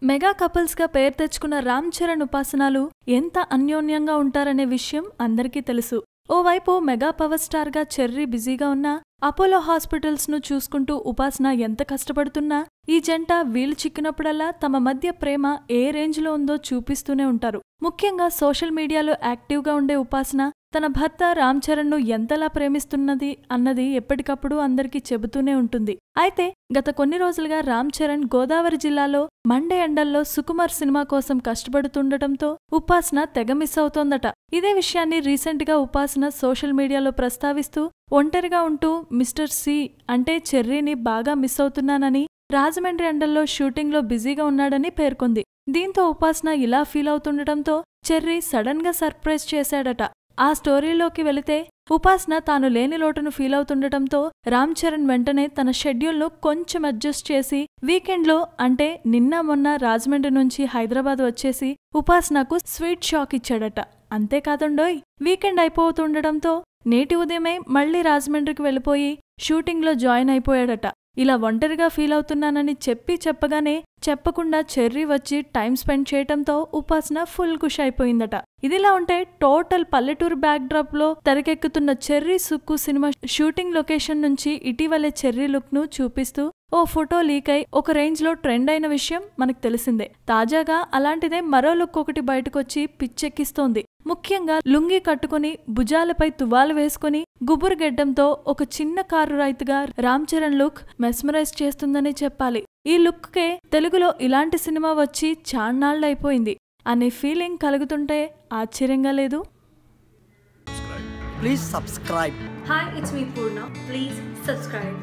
Mega couples గా పేరు తెచ్చుకున్న రామ్ చరణ్ ఉపాసనలు ఎంత అన్యోన్యంగా ఉంటారనే విషయం అందరికీ తెలుసు. ఓవైపు మెగా పవర్ స్టార్ గా చెర్రీ బిజీగా ఉన్నా, అపోలో హాస్పిటల్స్ ను చూసుకుంటూ ఉపాసన ఎంత కష్టపడుతున్నా ఈ జంట వీలు చిక్కినప్పుడల్లా తమ మధ్య ప్రేమ ఏ రేంజ్ లో ఉందో చూపిస్తూనే ఉంటారు. ముఖ్యంగా సోషల్ మీడియాలో యాక్టివ్ గా ఉండే ఉపాసన తన భర్త రామ్ చరణ్ ను ఎంతలా ప్రేమిస్తున్నది అన్నది ఎప్పటికప్పుడు అందరికీ చెబుతూనే ఉంటుంది. అయితే గత కొన్ని రోజులుగా రామ్ చరణ్ గోదావరి జిల్లాలో మండే ఎండల్లో సుకుమార్ సినిమా కోసం కష్టపడుతుండటంతో ఉపాసన తెగ మిస్ అవుతోందట. ఇదే విషయాన్ని రీసెంట్ గా ఉపాసన సోషల్ మీడియాలో ప్రస్తావిస్తూ ఒంటరిగా ఉంటూ మిస్టర్ సి అంటే చెర్రీని బాగా మిస్ అవుతున్నానని, రాజమండ్రి ఎండల్లో షూటింగ్ లో బిజీగా ఉన్నాడని పేర్కొంది. దీంతో ఉపాసన ఇలా ఫీల్ అవుతుండటంతో చెర్రీ సడన్ గా సర్ప్రైజ్ చేశాడట. ఆ స్టోరీలోకి వెళితే ఉపాసన తాను లేని లోటును ఫీల్ అవుతుండటంతో రామ్ చరణ్ వెంటనే తన షెడ్యూల్ను కొంచెం అడ్జస్ట్ చేసి వీకెండ్లో అంటే నిన్న మొన్న రాజమండ్రి నుంచి హైదరాబాద్ వచ్చేసి ఉపాసనకు స్వీట్ షాక్ ఇచ్చాడట. అంతేకాదండోయ్, వీకెండ్ అయిపోతుండటంతో నేటి ఉదయమే మళ్లీ రాజమండ్రికి వెళ్లిపోయి షూటింగ్లో జాయిన్ అయిపోయాడట. ఇలా ఒంటరిగా ఫీల్ అవుతున్నానని చెప్పగానే చెప్పకుండా చెర్రీ వచ్చి టైం స్పెండ్ చేయటంతో ఉపాసన ఫుల్ ఖుష్ అయిపోయిందట. ఇదిలా ఉంటే టోటల్ పల్లెటూరు బ్యాక్ డ్రాప్ లో తెరకెక్కుతున్న cherry Sukku cinema shooting location నుంచి ఇటీవలే చెర్రీ లుక్ ను చూపిస్తూ ఓ ఫోటో లీక్ అయి ఒక రేంజ్ లో ట్రెండ్ అయిన విషయం మనకు తెలిసిందే. తాజాగా అలాంటిదే మరో లుక్ ఒకటి బయటకొచ్చి పిచ్చెక్కిస్తోంది. ముఖ్యంగా లుంగీ కట్టుకుని భుజాలపై తువాలు వేసుకుని గుబురు గెడ్డంతో ఒక చిన్న కారు రైతుగా రామ్ చరణ్ లుక్ మెస్మరైజ్ చేస్తుందని చెప్పాలి. ఈ లుక్ కే తెలుగులో ఇలాంటి సినిమా వచ్చి చాన్నాళ్లైపోయింది అనే ఫీలింగ్ కలుగుతుంటే ఆశ్చర్యంగా లేదు. Please subscribe. Hi, it's me Purna. Please subscribe.